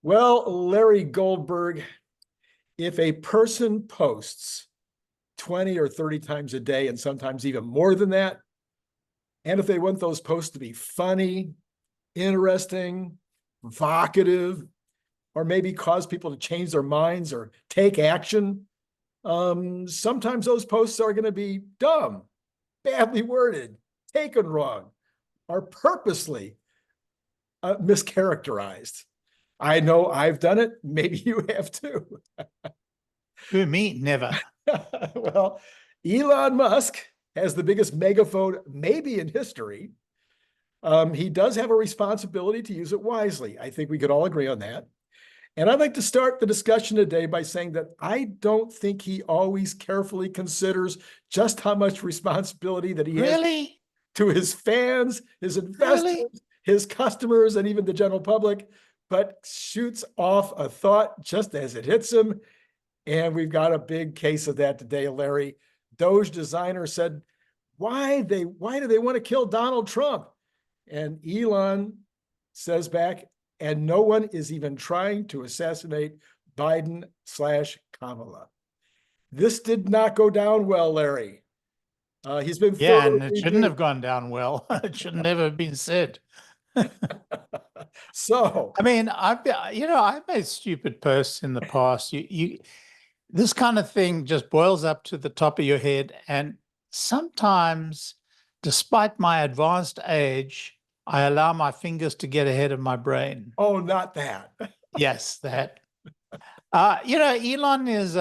Well, Larry Goldberg, if a person posts 20 or 30 times a day, and sometimes even more than that, and if they want those posts to be funny, interesting, vocative, or maybe cause people to change their minds or take action, sometimes those posts are going to be dumb, badly worded, taken wrong, or purposely mischaracterized. I know I've done it. Maybe you have too. Who, me? Never. Well, Elon Musk has the biggest megaphone maybe in history. He does have a responsibility to use it wisely. I think we could all agree on that. And I'd like to start the discussion today by saying that I don't think he always carefully considers just how much responsibility that he has to his fans, his investors, his customers, and even the general public, but shoots off a thought just as it hits him. And we've got a big case of that today, Larry. Doge designer said, why do they want to kill Donald Trump? And Elon says back, and no one is even trying to assassinate Biden/Kamala. This did not go down well, Larry. He's been and it shouldn't have gone down well. It should never have been said. So, I mean, I've made stupid posts in the past. This kind of thing just boils up to the top of your head, and sometimes, despite my advanced age, I allow my fingers to get ahead of my brain. Oh, not that. Yes, that. Elon is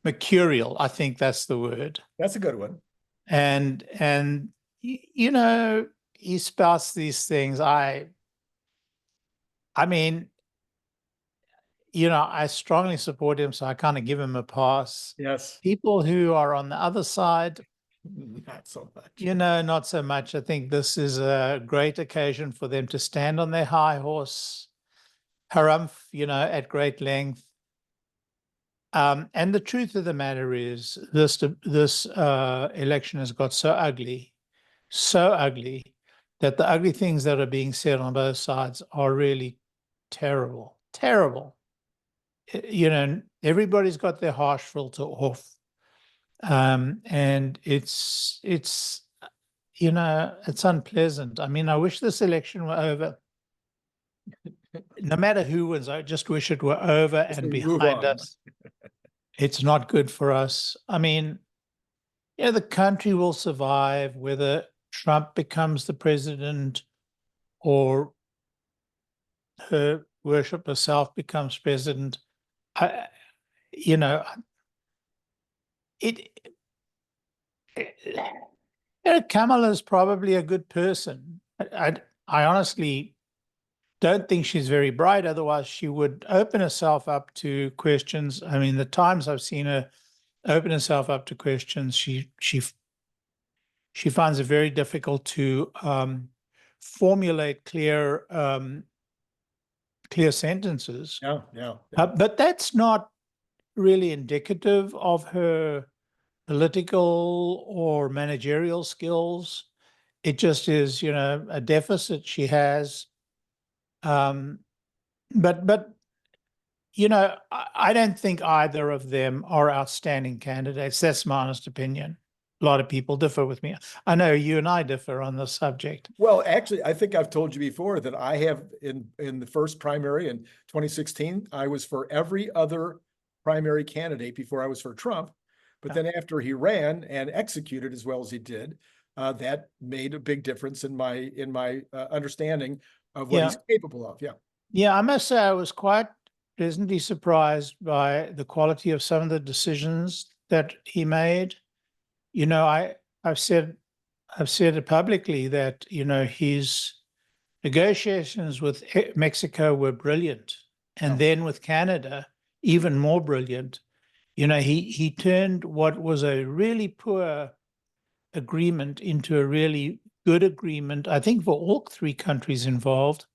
mercurial. I think that's the word. That's a good one. And he spouts these things. I mean, I strongly support him, so I kind of give him a pass. Yes. People who are on the other side, not so much. Not so much. I think this is a great occasion for them to stand on their high horse, harumph, at great length. And the truth of the matter is, this election has got so ugly, that the ugly things that are being said on both sides are really terrible, terrible. Everybody's got their harsh filter off. And it's unpleasant. I mean, I wish this election were over. No matter who wins, I just wish it were over and behind us. It's not good for us. I mean, the country will survive whether Trump becomes the president or her worship herself becomes president. Kamala is probably a good person. I honestly don't think she's very bright. Otherwise, she would open herself up to questions. I mean, the times I've seen her open herself up to questions, she finds it very difficult to formulate clear sentences. Yeah. But that's not really indicative of her political or managerial skills. It just is, a deficit she has. But I don't think either of them are outstanding candidates. That's my honest opinion. A lot of people differ with me. I know you and I differ on this subject. Well, actually, I think I've told you before that I have in the first primary in 2016, I was for every other primary candidate before I was for Trump. But then after he ran and executed as well as he did, that made a big difference in my understanding of what he's capable of. Yeah, I must say I was quite pleasantly surprised by the quality of some of the decisions that he made. I've said it publicly that his negotiations with Mexico were brilliant, and then with Canada, even more brilliant. He turned what was a really poor agreement into a really good agreement, I think, for all three countries involved.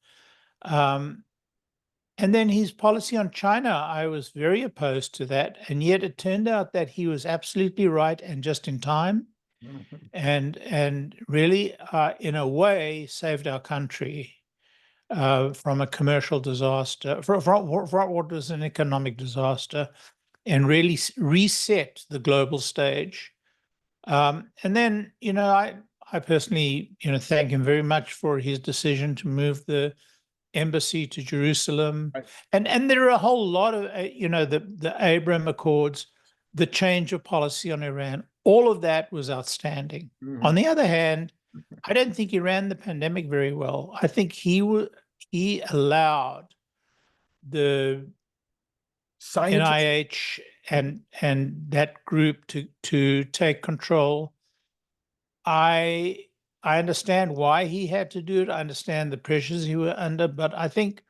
And then his policy on China, I was very opposed to that. And yet it turned out that he was absolutely right and just in time. And really, in a way, saved our country. from a commercial disaster, from what was an economic disaster, and really reset the global stage. And then, I personally, thank him very much for his decision to move the embassy to Jerusalem. Right. And there are a whole lot of, the Abraham Accords, the change of policy on Iran, all of that was outstanding. Mhm. On the other hand, I don't think he ran the pandemic very well. I think he allowed the Scientists, NIH and that group to take control. I understand why he had to do it. I understand the pressures he were under, but I think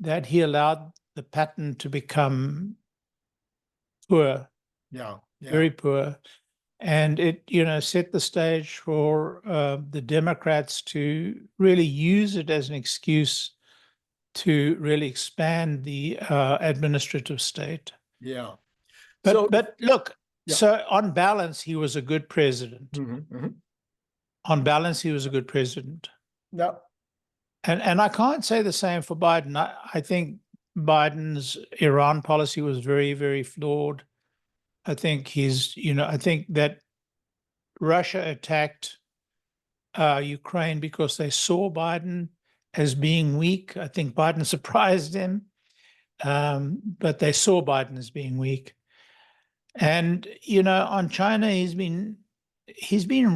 that he allowed the pattern to become poor, yeah, yeah, very poor. And it, set the stage for the Democrats to really use it as an excuse to really expand the administrative state. yeah. But So, but look, yeah. so on balance, he was a good president. Mhm, mhm. On balance, he was a good president. No, And I can't say the same for Biden. I think Biden's Iran policy was very, very flawed. I think I think that Russia attacked Ukraine because they saw Biden as being weak. I think Biden surprised him, but they saw Biden as being weak. And on China, he's been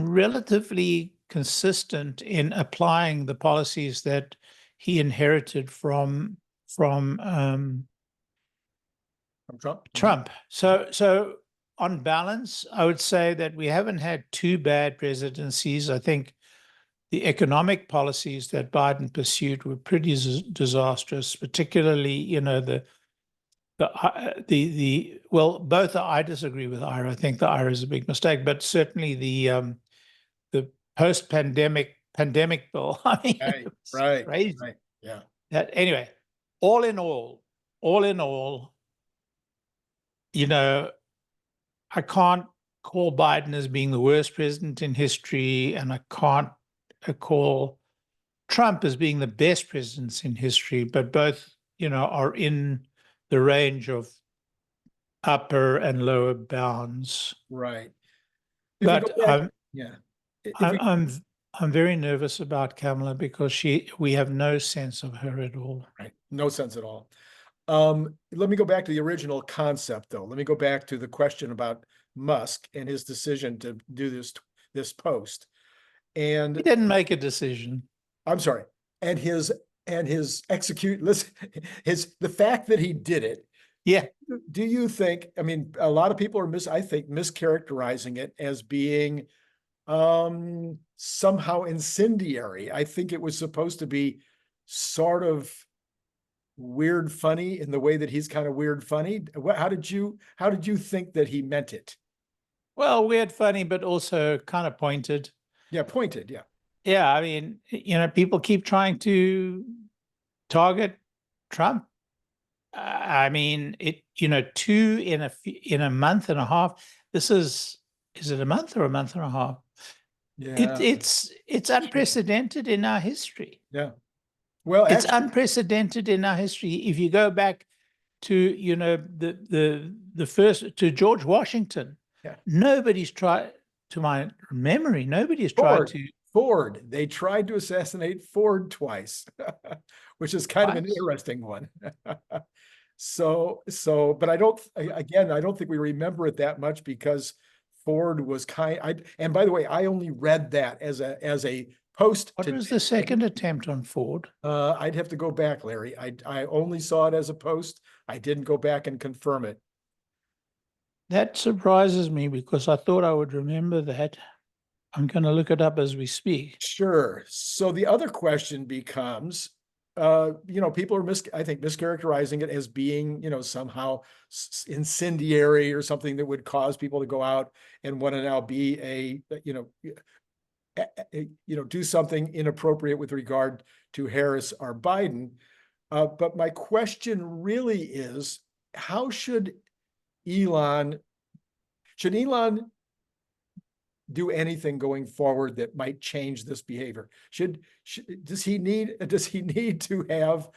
relatively consistent in applying the policies that he inherited from from Trump. Trump. So on balance, I would say that we haven't had two bad presidencies. I think the economic policies that Biden pursued were pretty disastrous, particularly, well, both I disagree with Ira. I think the Ira is a big mistake, but certainly the post-pandemic bill. I mean, Right, it was right, crazy. right. Yeah. That anyway, all in all, I can't call Biden as being the worst president in history, and I can't call Trump as being the best presidents in history, but both, are in the range of upper and lower bounds. Right. If we But go back, yeah. If we, I'm very nervous about Kamala because we have no sense of her at all. right, no sense at all. Let me go back to the original concept, though. Let me go back to the question about Musk and his decision to do this post. And He didn't make a decision. I'm sorry, and his the fact that he did it. Yeah. Do you think, I mean, a lot of people are mischaracterizing it as being somehow incendiary. I think it was supposed to be sort of weird funny in the way that he's kind of weird funny. How did you think that he meant it? Well, weird funny, but also kind of pointed. Yeah, pointed, yeah. Yeah, I mean, people keep trying to target Trump. I mean, two in a month and a half. Is it a month or a month and a half? Yeah. It's unprecedented in our history. Yeah. Well, it's unprecedented in our history. If you go back to, the first, to George Washington, yeah. Nobody's tried, to my memory, nobody's tried to. Ford. They tried to assassinate Ford twice, which is kind of an interesting one. But I don't think we remember it that much because Ford was and by the way, I only read that as a post. What was the second attempt on Ford? I'd have to go back, Larry. I only saw it as a post. I didn't go back and confirm it. That surprises me because I thought I would remember that. I'm going to look it up as we speak. Sure. So the other question becomes, people are mischaracterizing it as being, somehow incendiary or something that would cause people to go out and want to now be do something inappropriate with regard to Harris or Biden. But my question really is, how should Elon do anything going forward that might change this behavior? Does he need to have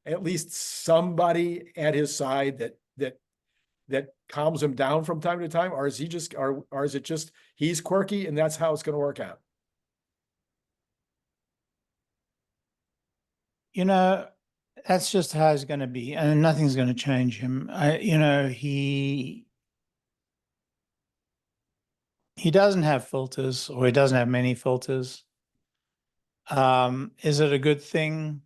at least somebody at his side that calms him down from time to time, or is he just, or is it just he's quirky and that's how it's going to work out? You know, that's just how it's going to be, and nothing's going to change him. You know, he doesn't have filters, or he doesn't have many filters. Is it a good thing?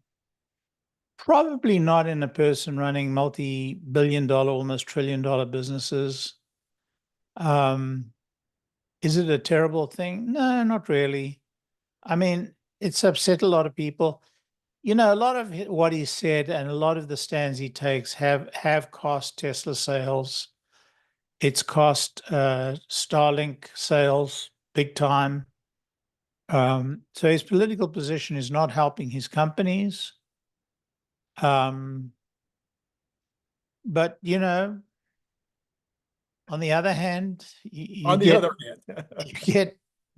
Probably not in a person running multi-billion-dollar, almost trillion-dollar businesses. Is it a terrible thing? No, not really. I mean, it's upset a lot of people. You know, a lot of what he said and a lot of the stands he takes have cost Tesla sales. It's cost Starlink sales big time. So his political position is not helping his companies. But, you know, on the other hand, you get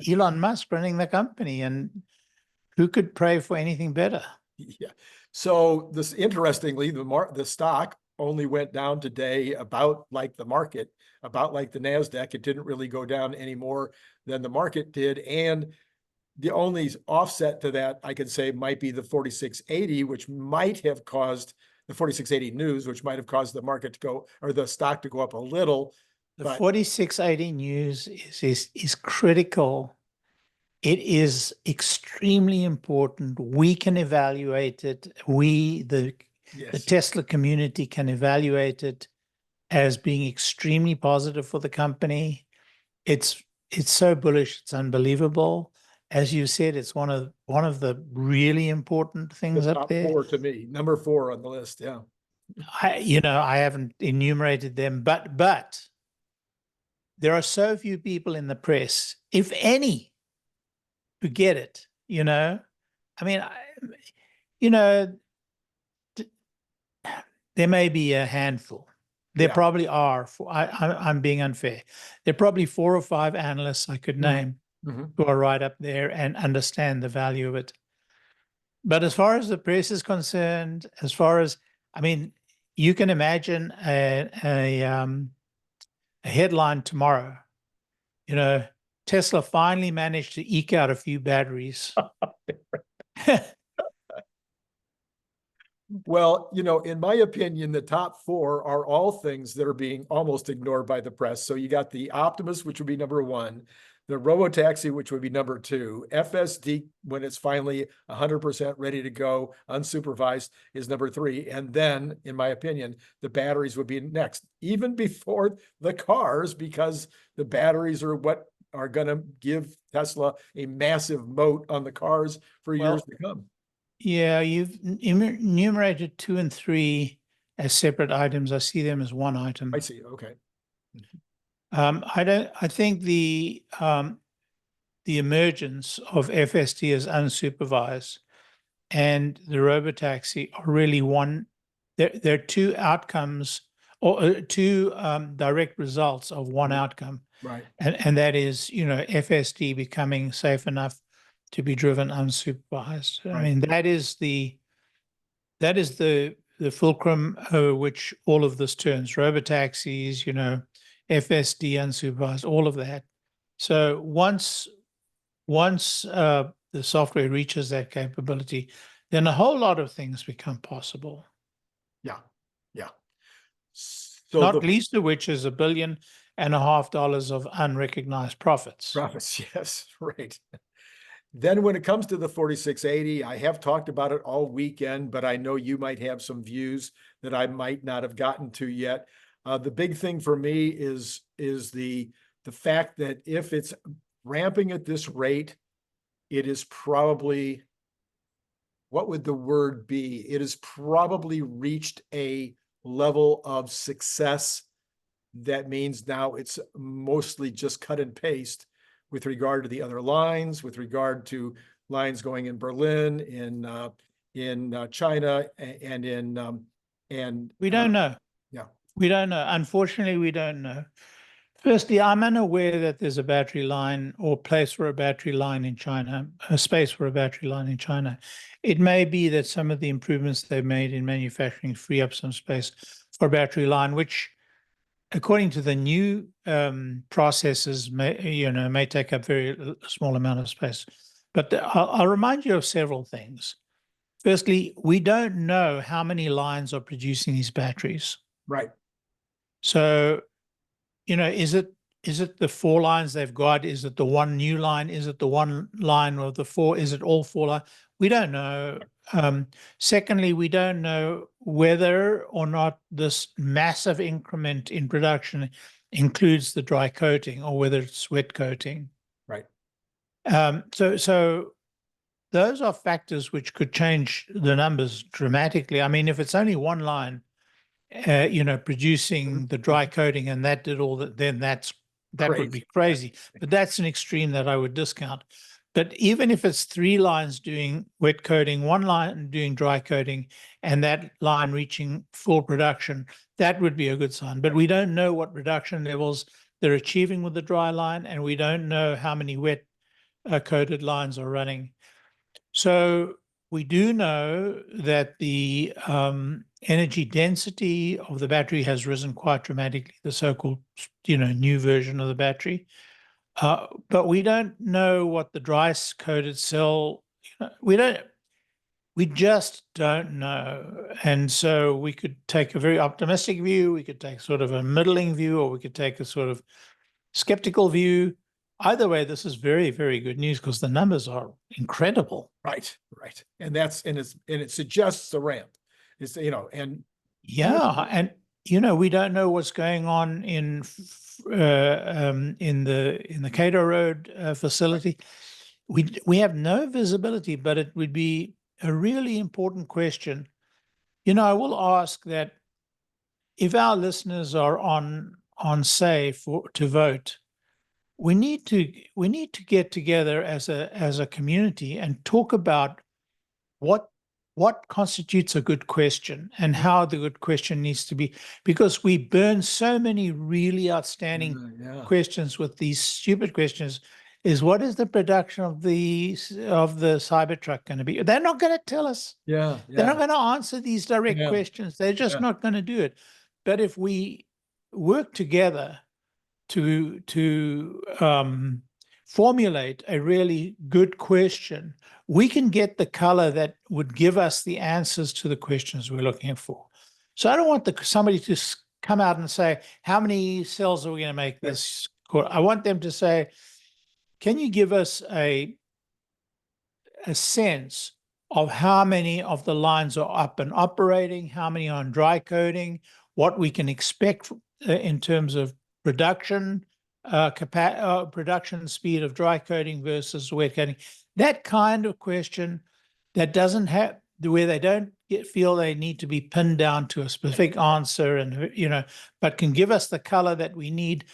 Elon Musk running the company, and who could pray for anything better? Yeah. So this, interestingly, the stock only went down today about like the market, about like the NASDAQ. It didn't really go down any more than the market did. And the only offset to that, I could say, might be the 4680, which might have caused the 4680 news, which might have caused the market to go, or the stock to go up a little. The 4680 news is critical. It is extremely important. We can evaluate it. We, the Tesla community, can evaluate it as being extremely positive for the company. It's so bullish, it's unbelievable. As you said, it's one of the really important things up there. Top 4 to me, number 4 on the list. Yeah. I haven't enumerated them, but there are so few people in the press, if any, who get it. You know, I mean, there may be a handful. There probably are. I'm being unfair. There are probably 4 or 5 analysts I could name who are right up there and understand the value of it. But as far as the press is concerned, I mean, you can imagine a headline tomorrow. You know, Tesla finally managed to eke out a few batteries. Well, you know, in my opinion, the top 4 are all things that are being almost ignored by the press. So you got the Optimus, which would be number 1, the Robotaxi, which would be number 2, FSD, when it's finally 100% ready to go, unsupervised, is number 3. And then, in my opinion, the batteries would be next, even before the cars, because the batteries are what are going to give Tesla a massive moat on the cars for years to come. Yeah, you've enumerated 2 and 3 as separate items. I see them as one item. I see. Okay. I think the emergence of FSD as unsupervised and the robotaxi are really one. There are 2 outcomes, or 2 direct results of one outcome. Right. And that is, you know, FSD becoming safe enough to be driven unsupervised. Right. I mean, that is the fulcrum over which all of this turns. Robotaxis, you know, FSD unsupervised, all of that. So once the software reaches that capability, then a whole lot of things become possible. Yeah. Yeah. So not least of which is $1.5 billion of unrecognized profits. Yes, right. Then when it comes to the 4680, I have talked about it all weekend, but I know you might have some views that I might not have gotten to yet. The big thing for me is the fact that if it's ramping at this rate, it is probably, what would the word be? It has probably reached a level of success that means now it's mostly just cut and paste with regard to the other lines, with regard to lines going in Berlin, in China, and in we don't know. Yeah, we don't know. Unfortunately, we don't know. Firstly, I'm unaware that there's a battery line or place for a battery line in China, a space for a battery line in China. It may be that some of the improvements they've made in manufacturing free up some space for a battery line, which, according to the new processes, may take up very small amount of space. But I'll remind you of several things. Firstly, we don't know how many lines are producing these batteries. Right. So, is it the 4 lines they've got? Is it the one new line? Is it the one line of the 4? Is it all 4 lines? We don't know. Secondly, we don't know whether or not this massive increment in production includes the dry coating or whether it's wet coating. Right. So those are factors which could change the numbers dramatically. I mean, if it's only one line, producing the dry coating and that did all that, then that would be crazy. But that's an extreme that I would discount. But even if it's 3 lines doing wet coating, 1 line doing dry coating, and that line reaching full production, that would be a good sign. But we don't know what production levels they're achieving with the dry line, and we don't know how many wet coated lines are running. So we do know that the energy density of the battery has risen quite dramatically, the so-called, new version of the battery. But we don't know what the dry coated cell, we just don't know. And so we could take a very optimistic view, we could take sort of a middling view, or we could take a sort of skeptical view. Either way, this is very, very good news because the numbers are incredible. Right. And it suggests the ramp. It's, and yeah, and we don't know what's going on in the Cato Road facility. We have no visibility, but it would be a really important question. I will ask that if our listeners are on say to vote, we need to get together as a community and talk about what constitutes a good question and how the good question needs to be, because we burn so many really outstanding questions with these stupid questions. Is what is the production of the Cybertruck going to be? They're not going to tell us. They're not going to answer these direct questions. They're just not going to do it. But if we work together to formulate a really good question, we can get the color that would give us the answers to the questions we're looking for. So I don't want somebody to come out and say, how many cells are we going to make this? I want them to say, can you give us a sense of how many of the lines are up and operating, how many are on dry coating, what we can expect in terms of production, production speed of dry coating versus wet coating. That kind of question that doesn't have, where they don't feel they need to be pinned down to a specific answer, and but can give us the color that we need,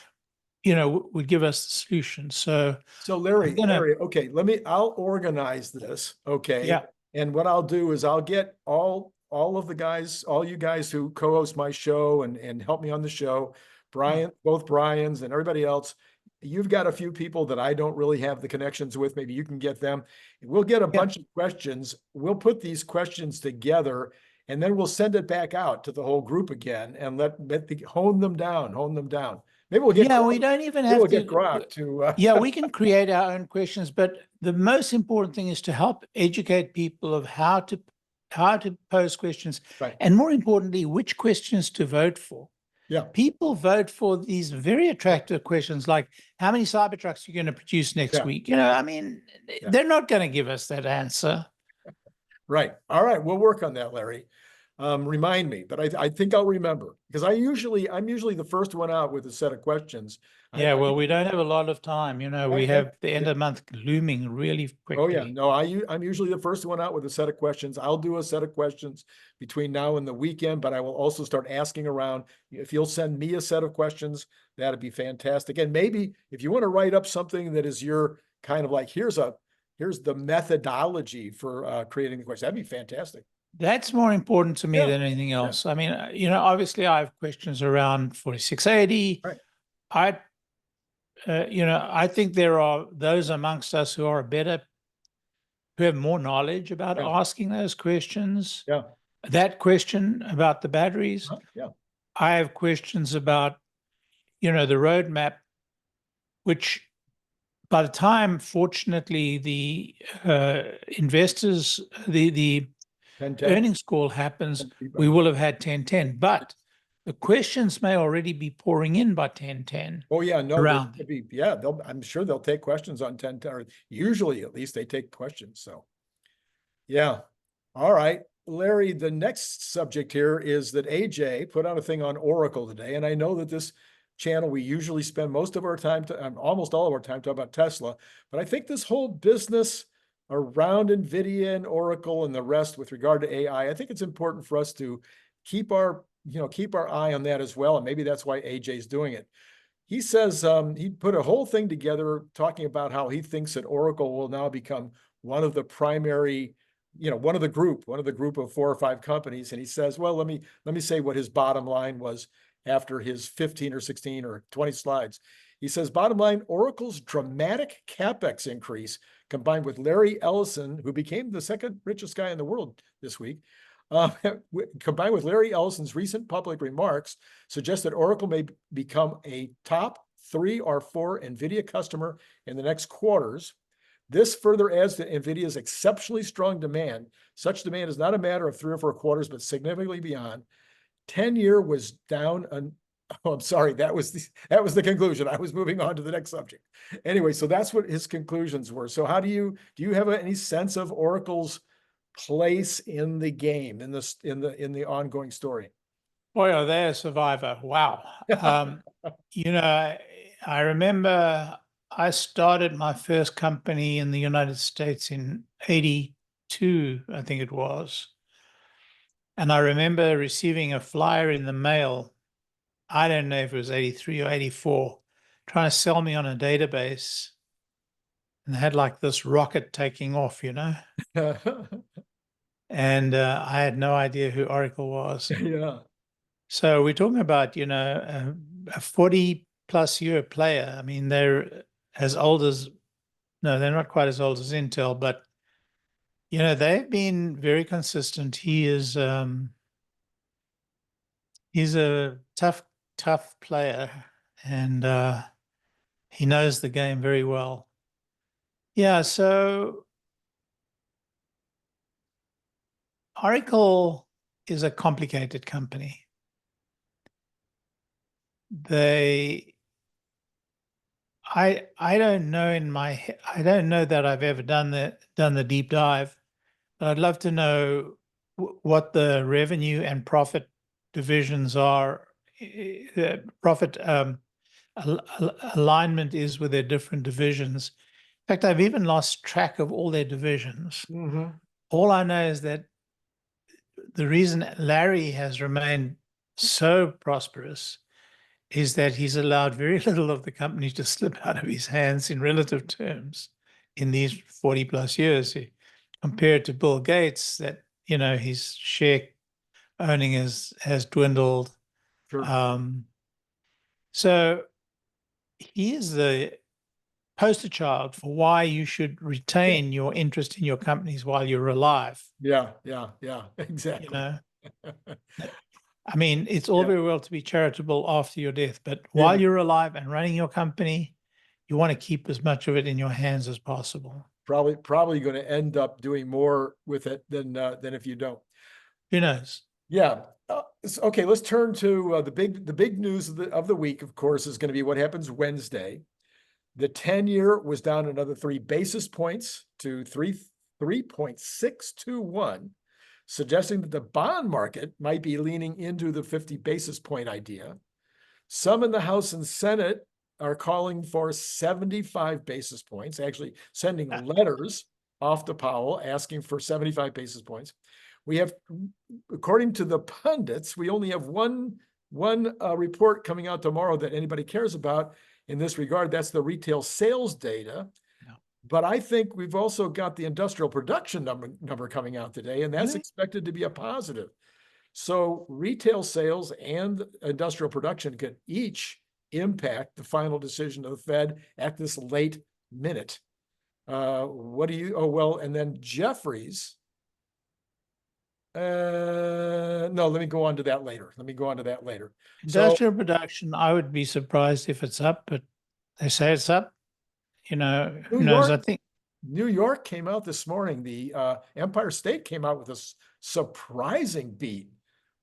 would give us the solution. So Larry, okay, I'll organize this. Okay. Yeah. And what I'll do is I'll get all of the guys, all you guys who co-host my show and help me on the show, Brian, both Brians and everybody else. You've got a few people that I don't really have the connections with. Maybe you can get them. We'll get a bunch of questions. We'll put these questions together, and then we'll send it back out to the whole group again and hone them down. Maybe we'll get we don't even have to get Grok to we can create our own questions, but the most important thing is to help educate people of how to pose questions, and more importantly, which questions to vote for. Yeah. People vote for these very attractive questions like, how many Cybertrucks are you going to produce next week? They're not going to give us that answer. Right. All right. We'll work on that, Larry. Remind me, but I think I'll remember, because I'm usually the first one out with a set of questions. Well, we don't have a lot of time. We have the end of the month looming really quickly. Oh yeah, no, I'm usually the first one out with a set of questions. I'll do a set of questions between now and the weekend, but I will also start asking around. If you'll send me a set of questions, that'd be fantastic. And maybe if you want to write up something that is your kind of like, here's the methodology for creating the question, that'd be fantastic. That's more important to me than anything else. I mean, obviously I have questions around 4680. Right. I I think there are those amongst us who are who have more knowledge about asking those questions. Yeah. That question about the batteries. Yeah. I have questions about, the roadmap, which by the time, fortunately, the investors, the 10-10. earnings call happens, we will have had 10-10. But the questions may already be pouring in by 10-10. Oh yeah, no, around. I'm sure they'll take questions on 10-10, or usually at least they take questions. So yeah. All right, Larry, the next subject here is that AJ put out a thing on Oracle today. And I know that this channel, we usually spend most of our time, almost all of our time, talking about Tesla. But I think this whole business around NVIDIA and Oracle and the rest with regard to AI, I think it's important for us to keep our eye on that as well. And maybe that's why AJ's doing it. He says he put a whole thing together talking about how he thinks that Oracle will now become one of the primary, one of the group of 4 or 5 companies. And he says, well, let me say what his bottom line was after his 15 or 16 or 20 slides. He says, bottom line, Oracle's dramatic CapEx increase combined with Larry Ellison, who became the 2nd richest guy in the world this week, combined with Larry Ellison's recent public remarks, suggest that Oracle may become a top 3 or 4 NVIDIA customer in the next quarters. This further adds to NVIDIA's exceptionally strong demand. Such demand is not a matter of 3 or 4 quarters, but significantly beyond. 10-year was down. Oh, I'm sorry. That was the conclusion. I was moving on to the next subject. Anyway, so that's what his conclusions were. So how do you have any sense of Oracle's place in the game, in the ongoing story? Boy, are they a survivor. Wow. I remember I started my first company in the United States in 82, I think it was. And I remember receiving a flyer in the mail. I don't know if it was 83 or 84, trying to sell me on a database. And they had like this rocket taking off, and I had no idea who Oracle was. Yeah. So we're talking about, a 40+ year player. I mean, they're as old as, no, they're not quite as old as Intel, but, they've been very consistent. He's a tough player, and he knows the game very well. Yeah, so Oracle is a complicated company. I don't know I don't know that I've ever done the deep dive, but I'd love to know what the revenue and profit divisions are, profit alignment is with their different divisions. In fact, I've even lost track of all their divisions. Mm-hmm. All I know is that the reason Larry has remained so prosperous is that he's allowed very little of the company to slip out of his hands in relative terms in these 40+ years, compared to Bill Gates, that, his share owning has dwindled. Sure. So he is the poster child for why you should retain your interest in your companies while you're alive. Yeah, exactly. I mean, it's all very well to be charitable after your death, but while you're alive and running your company, you want to keep as much of it in your hands as possible. Probably going to end up doing more with it than if you don't. Who knows? Yeah. Okay. Let's turn to the big news of the week. Of course, is going to be what happens Wednesday. The 10-year was down another 3 basis points to 3.621, suggesting that the bond market might be leaning into the 50 basis point idea. Some in the House and Senate are calling for 75 basis points, actually sending letters off to Powell asking for 75 basis points. We have, according to the pundits, we only have one report coming out tomorrow that anybody cares about in this regard. That's the retail sales data. Yeah. But I think we've also got the industrial production number coming out today, and that's expected to be a positive. So retail sales and industrial production could each impact the final decision of the Fed at this late minute. What do you, oh, well, and then Jeffries. No, let me go on to that later. Industrial production, I would be surprised if it's up, but they say it's up. You know, who knows? I think New York came out this morning. The Empire State came out with a surprising beat.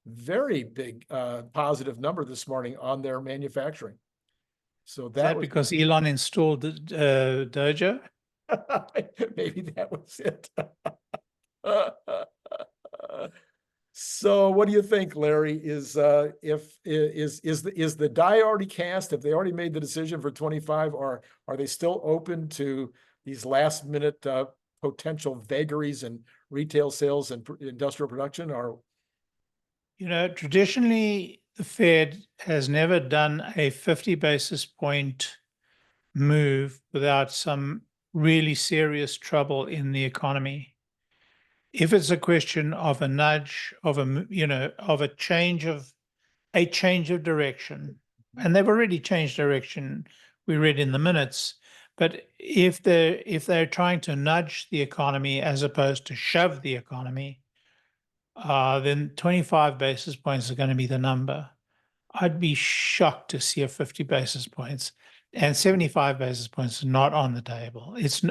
Very big positive number this morning on their manufacturing. So that was because Elon installed Dojo. Maybe that was it. So what do you think, Larry? Is the die already cast? Have they already made the decision for 25, or are they still open to these last minute potential vagaries in retail sales and industrial production? Or, you know, traditionally the Fed has never done a 50 basis point move without some really serious trouble in the economy. If it's a question of a nudge, of a change of direction, and they've already changed direction, we read in the minutes. But if they're trying to nudge the economy as opposed to shove the economy, then 25 basis points are going to be the number. I'd be shocked to see a 50 basis points, and 75 basis points is not on the table. It's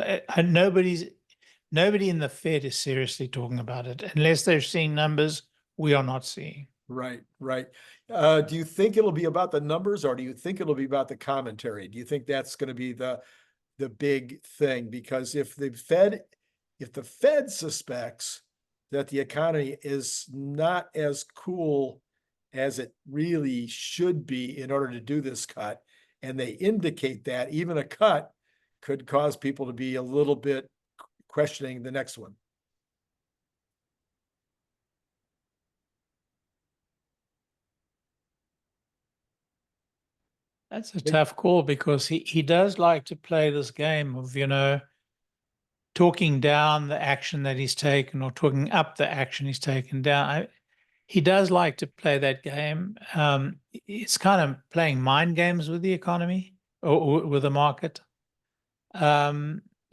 nobody in the Fed is seriously talking about it unless they're seeing numbers we are not seeing. Right. Do you think it'll be about the numbers, or do you think it'll be about the commentary? Do you think that's going to be the big thing? Because if the Fed suspects that the economy is not as cool as it really should be in order to do this cut, and they indicate that, even a cut could cause people to be a little bit questioning the next one. That's a tough call, because he does like to play this game of, talking down the action that he's taken or talking up the action he's taken down. He does like to play that game. It's kind of playing mind games with the economy or with the market.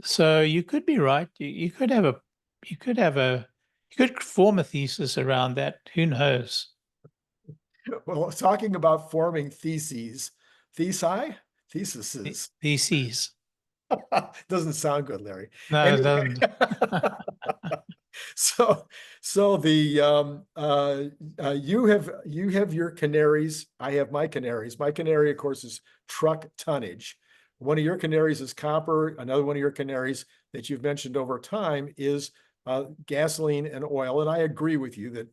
So you could be right. You could form a thesis around that. Who knows? Well, talking about forming theses. Doesn't sound good, Larry. No, anyway. it doesn't. So the you have your canaries. I have my canaries. My canary, of course, is truck tonnage. One of your canaries is copper. Another one of your canaries that you've mentioned over time is gasoline and oil. And I agree with you that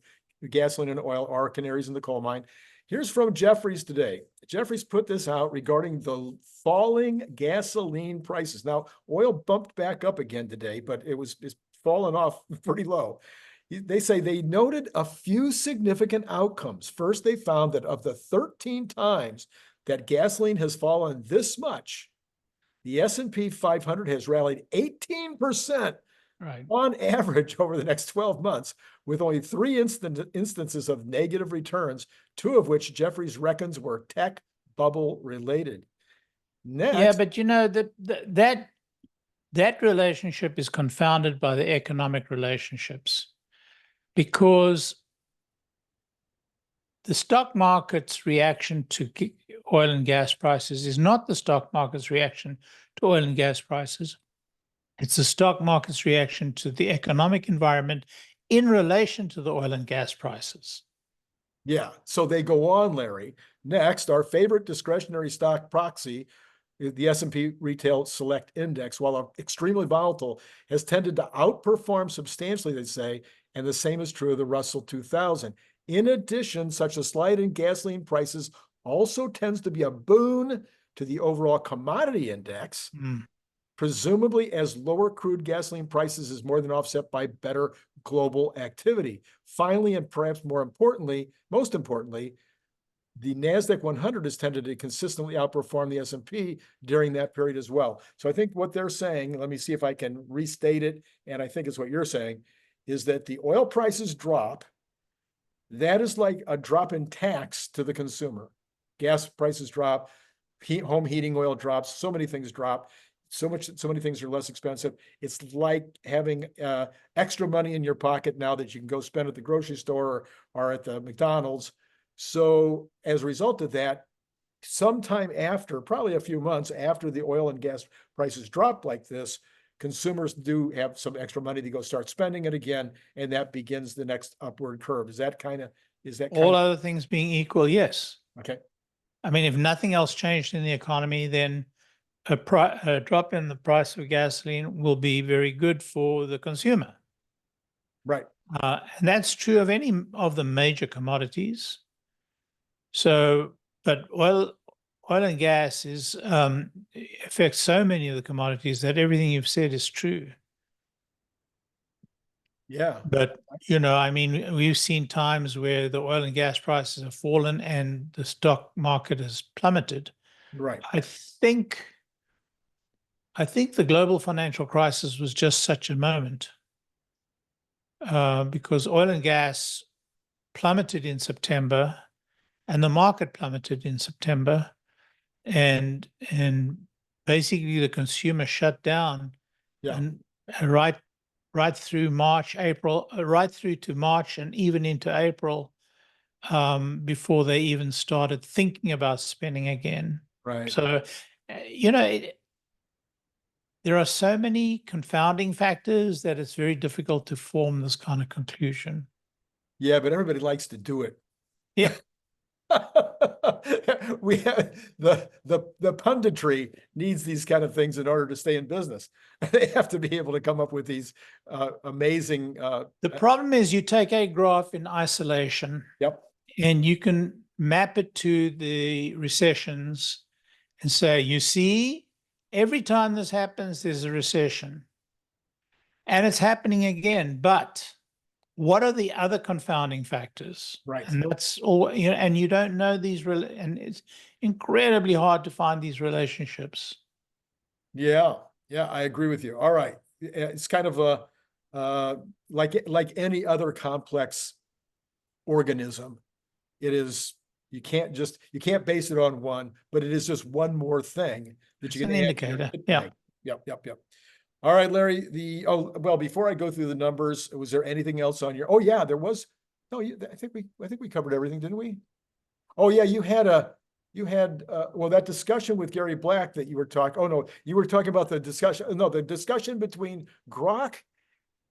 gasoline and oil are canaries in the coal mine. Here's from Jeffries today. Jeffries put this out regarding the falling gasoline prices. Now, oil bumped back up again today, but it's fallen off pretty low. They say they noted a few significant outcomes. First, they found that of the 13 times that gasoline has fallen this much, the S&P 500 has rallied 18%. Right. On average over the next 12 months, with only 3 instances of negative returns, 2 of which Jeffries reckons were tech bubble related. Next, yeah, but that relationship is confounded by the economic relationships, because the stock market's reaction to oil and gas prices is not the stock market's reaction to oil and gas prices. It's the stock market's reaction to the economic environment in relation to the oil and gas prices. Yeah, so they go on, Larry. Next, our favorite discretionary stock proxy, the S&P Retail Select Index, while extremely volatile, has tended to outperform substantially, they say, and the same is true of the Russell 2000. In addition, such a slide in gasoline prices also tends to be a boon to the overall commodity index. Presumably as lower crude gasoline prices is more than offset by better global activity. Finally, and perhaps most importantly, the NASDAQ 100 has tended to consistently outperform the S&P during that period as well. So I think what they're saying, let me see if I can restate it, and I think it's what you're saying, is that the oil prices drop. That is like a drop in tax to the consumer. Gas prices drop. home heating oil drops, so many things drop. So many things are less expensive. It's like having extra money in your pocket now that you can go spend at the grocery store or at the McDonald's. So as a result of that, sometime after, probably a few months after the oil and gas prices drop like this, consumers do have some extra money to go start spending it again, and that begins the next upward curve. Is that All other things being equal, yes. okay? I mean, if nothing else changed in the economy, then a drop in the price of gasoline will be very good for the consumer. Right. And that's true of any of the major commodities. So, but oil and gas affects so many of the commodities that everything you've said is true. Yeah. But, I mean, we've seen times where the oil and gas prices have fallen and the stock market has plummeted. Right. I think the global financial crisis was just such a moment because oil and gas plummeted in September and the market plummeted in September, and basically the consumer shut down. Yeah. And right through March, April, right through to March and even into April, before they even started thinking about spending again. Right. So, there are so many confounding factors that it's very difficult to form this kind of conclusion. Yeah, but everybody likes to do it. Yeah. We have the punditry needs these kind of things in order to stay in business. They have to be able to come up with these amazing. The problem is you take a graph in isolation. Yep. And you can map it to the recessions and say, you see, every time this happens, there's a recession. And it's happening again. But what are the other confounding factors? Right. And that's all, and you don't know these, and it's incredibly hard to find these relationships. Yeah. Yeah, I agree with you. All right. It's kind of like any other complex organism. It is, you can't base it on one, but it is just one more thing that you can It's an add to your indicator. kit Yeah. bag. Yep. All right, Larry, well, before I go through the numbers, was there anything else on your, oh yeah, there was, no, I think we covered everything, didn't we? Oh yeah, you had well, that discussion with Gary Black that you were talking, oh no, you were talking about the discussion between Grok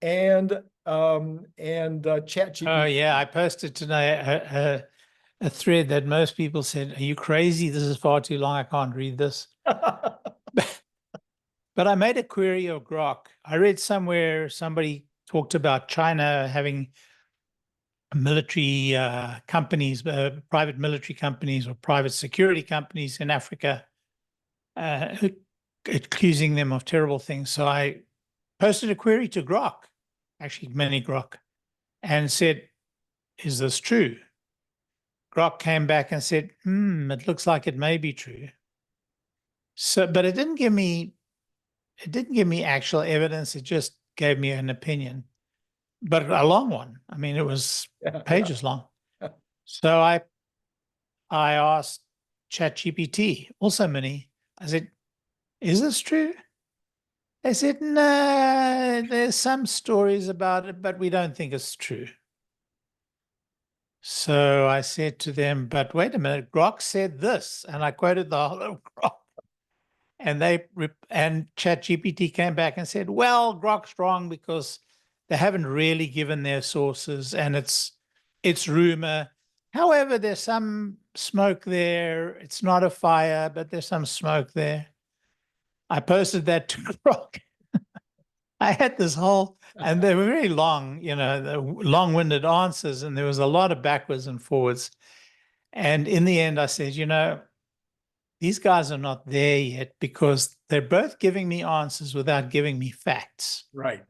and ChatGPT. Oh yeah, I posted today a thread that most people said, are you crazy? This is far too long. I can't read this. But I made a query of Grok. I read somewhere somebody talked about China having military companies, private military companies or private security companies in Africa, accusing them of terrible things. So I posted a query to Grok, actually mini Grok, and said, is this true? Grok came back and said, it looks like it may be true. So, but it didn't give me actual evidence. It just gave me an opinion, but a long one. I mean, it was pages long. So I asked ChatGPT, also mini, I said, is this true? They said, no, there's some stories about it, but we don't think it's true. So I said to them, but wait a minute, Grok said this, and I quoted the whole of Grok. And ChatGPT came back and said, well, Grok's wrong because they haven't really given their sources and it's rumor. However, there's some smoke there. It's not a fire, but there's some smoke there. I posted that to Grok. I had this whole, and they were very long, long-winded answers, and there was a lot of backwards and forwards. And in the end, I said, these guys are not there yet because they're both giving me answers without giving me facts. Right.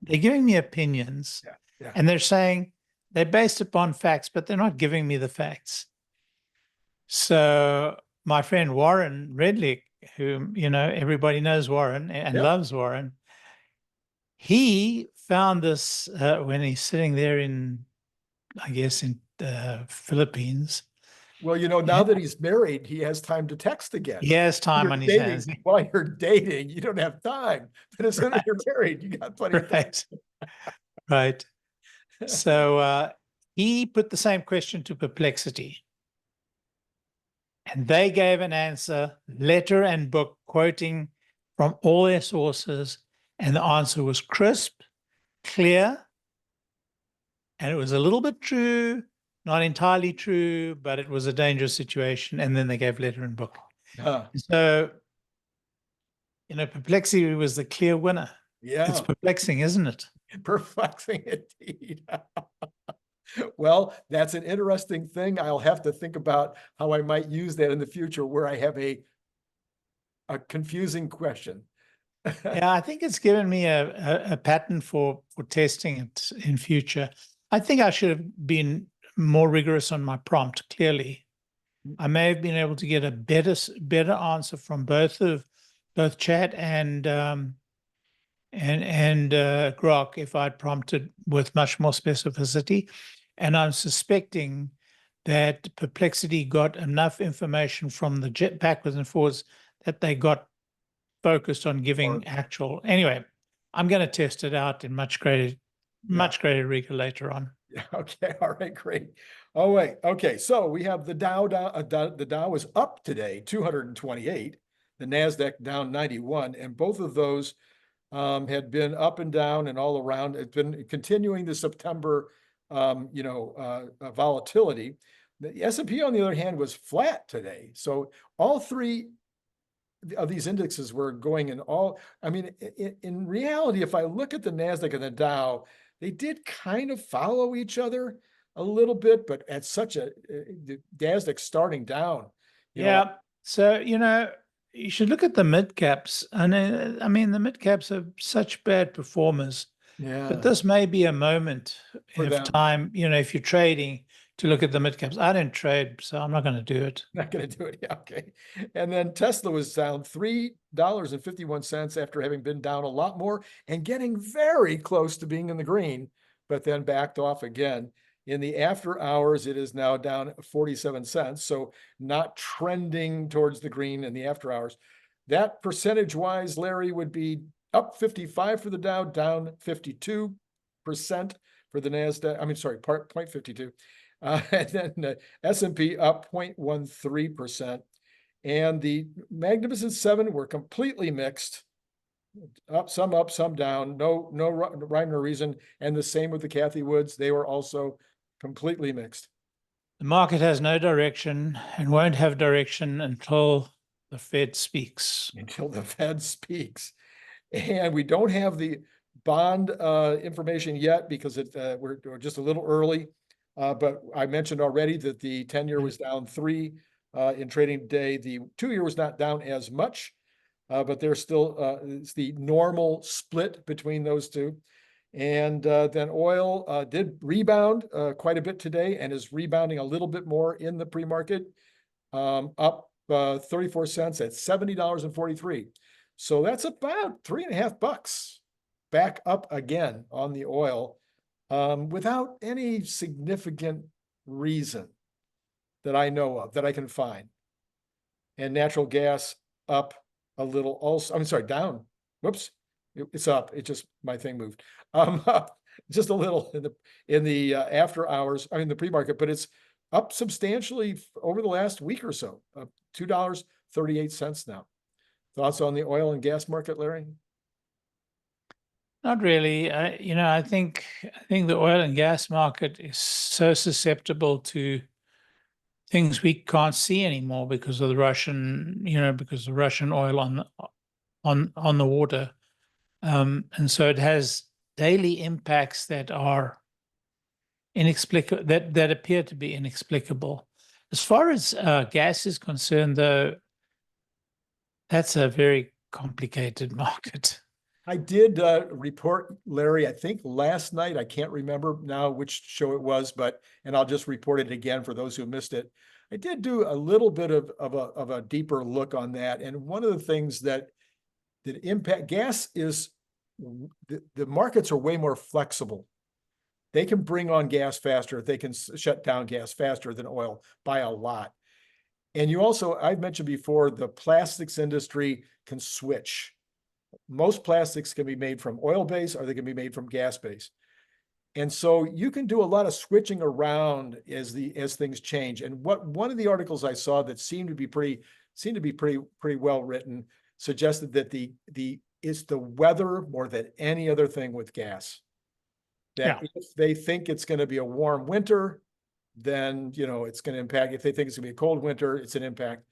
They're giving me opinions, and they're saying they're based upon facts, but they're not giving me the facts. So my friend Warren Redlick, who, everybody knows Warren and loves Warren, he found this when he's sitting there in, I guess, in the Philippines. Well, now that he's married, he has time to text again. He has time on his hands. While you're dating, you don't have time. But as soon as you're married, you got plenty of time. Right. Right. So he put the same question to Perplexity. And they gave an answer, letter and book, quoting from all their sources. And the answer was crisp, clear, and it was a little bit true, not entirely true, but it was a dangerous situation. And then they gave letter and book. So, Perplexity was the clear winner. Yeah. It's perplexing, isn't it? Perplexing indeed. Well, that's an interesting thing. I'll have to think about how I might use that in the future where I have a confusing question. Yeah, I think it's given me a pattern for testing it in future. I think I should have been more rigorous on my prompt, clearly. I may have been able to get a better answer from both chat and Grok if I'd prompted with much more specificity. And I'm suspecting that Perplexity got enough information from the jet backwards and forwards that they got focused on giving actual. Anyway, I'm going to test it out in much greater rigor later on. Okay. All right. Great. Oh, wait. Okay. So we have the Dow. The Dow is up today, 228. The NASDAQ down 91, and both of those had been up and down and all around. It's been continuing the September, volatility. The S&P, on the other hand, was flat today. So all three of these indexes were going in all. I mean, in reality, if I look at the NASDAQ and the Dow, they did kind of follow each other a little bit, but at such the NASDAQ starting down. So, you should look at the mid caps. And I mean, the mid caps are such bad performers. Yeah. But this may be a moment of time, if you're trading, to look at the mid caps. I don't trade, so I'm not going to do it. Not going to do it. Yeah, okay. And then Tesla was down $3.51 after having been down a lot more and getting very close to being in the green, but then backed off again. In the after hours, it is now down 47 cents. So not trending towards the green in the after hours. That percentage wise, Larry, would be up 55 for the Dow, down 52% for the NASDAQ. I mean, sorry, 0.52. And then the S&P up 0.13%. And the Magnificent Seven were completely mixed. Up, some down. No rhyme or reason. And the same with the Cathie Woods. They were also completely mixed. The market has no direction and won't have direction until the Fed speaks. Until the Fed speaks. And we don't have the bond information yet because we're just a little early. But I mentioned already that the 10-year was down 3 in trading day. The 2-year was not down as much, but there's still it's the normal split between those two. And then oil did rebound quite a bit today and is rebounding a little bit more in the pre-market, up 34 cents at $70.43. So that's about $3.50 back up again on the oil without any significant reason that I know of, that I can find. And natural gas up a little also. I'm sorry, down. Whoops. It's up. It just, my thing moved. Up just a little in the after hours. I mean, the pre-market, but it's up substantially over the last week or so. $2.38 now. Thoughts on the oil and gas market, Larry? Not really. I think the oil and gas market is so susceptible to things we can't see anymore because of the Russian, because of Russian oil on the water. And so it has daily impacts that are inexplicable, that appear to be inexplicable. As far as gas is concerned, though, that's a very complicated market. I did report, Larry, I think last night, I can't remember now which show it was, and I'll just report it again for those who missed it. I did do a little bit of a deeper look on that. And one of the things that impact gas is the markets are way more flexible They can bring on gas faster. They can shut down gas faster than oil by a lot. And you also, I've mentioned before, the plastics industry can switch. Most plastics can be made from oil-based or they can be made from gas-based. And so you can do a lot of switching around as things change. And one of the articles I saw that seemed to be pretty well written suggested that it's the weather more than any other thing with gas. That if they think it's going to be a warm winter, then it's going to impact. If they think it's going to be a cold winter, it's an impact.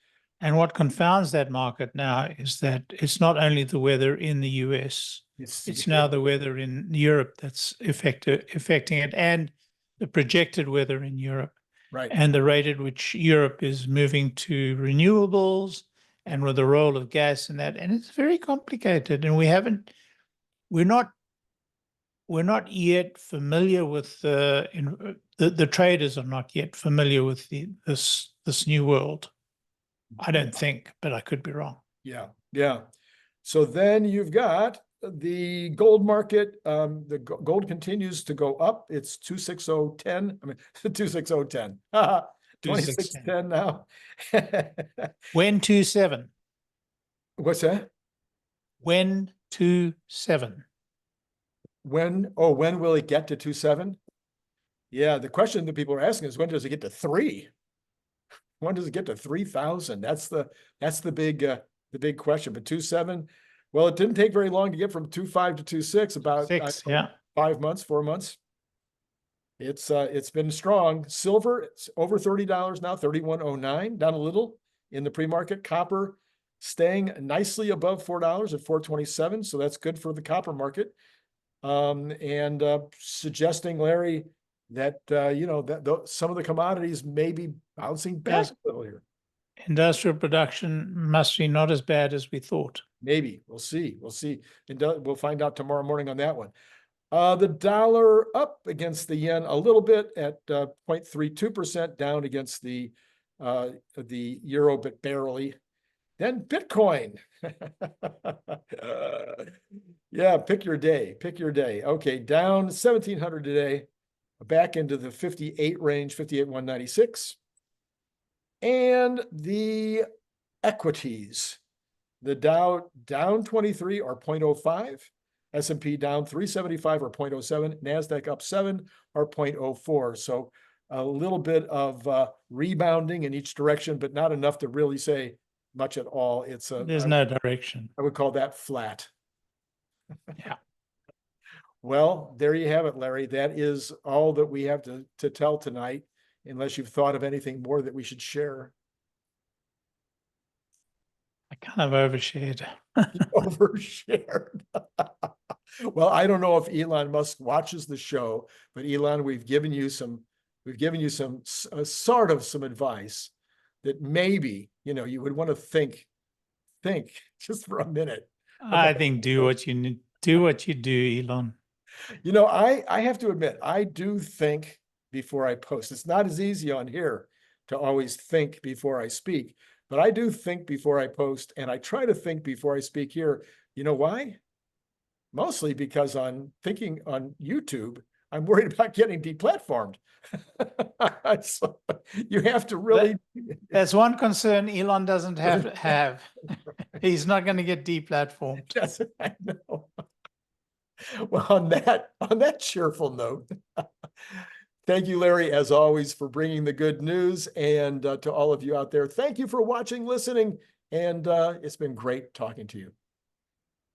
And what confounds that market now is that it's not only the weather in the US, it's now the weather in Europe that's affecting it, and the projected weather in Europe. Right. And the rate at which Europe is moving to renewables and with the role of gas in that. And it's very complicated. And we're not yet familiar with the traders are not yet familiar with this new world. I don't think, but I could be wrong. Yeah. Yeah. So then you've got the gold market. The gold continues to go up. It's 26010. I mean, 26010. 2610 now. When 27? What's that? When 27? When will it get to 27? Yeah, the question that people are asking is, when does it get to 3? When does it get to 3,000? That's the big question. But 27, well, it didn't take very long to get from 2.5 to 2.6, about 5 months, 4 months. It's been strong. Silver, it's over $30 now, 31.09, down a little in the pre-market. Copper staying nicely above $4 at 4.27, so that's good for the copper market. And suggesting, Larry, that some of the commodities may be bouncing back a little here. Industrial production must be not as bad as we thought. Maybe. We'll see. And we'll find out tomorrow morning on that one. The dollar up against the yen a little bit at 0.32%, down against the euro, but barely. Then Bitcoin. Yeah, pick your day. Okay, down 1,700 today, back into the 58 range, 58,196. And the equities, the Dow down 23 or 0.05, S&P down 375 or 0.07, NASDAQ up 7 or 0.04. So a little bit of rebounding in each direction, but not enough to really say much at all. There's no direction. I would call that flat. Yeah. Well, there you have it, Larry. That is all that we have to tell tonight, unless you've thought of anything more that we should share. I kind of overshared. Overshared. Well, I don't know if Elon Musk watches the show, but Elon, we've given you some sort of some advice that maybe, you would want to think just for a minute. I think do what you do, Elon. I have to admit, I do think before I post. It's not as easy on here to always think before I speak, but I do think before I post, and I try to think before I speak here. You know why? Mostly because on thinking on YouTube, I'm worried about getting deplatformed. So you have to really. That's one concern Elon doesn't have. He's not going to get deplatformed. Yes, I know. Well, on that cheerful note, thank you, Larry, as always, for bringing the good news, and to all of you out there, thank you for watching, listening, and it's been great talking to you.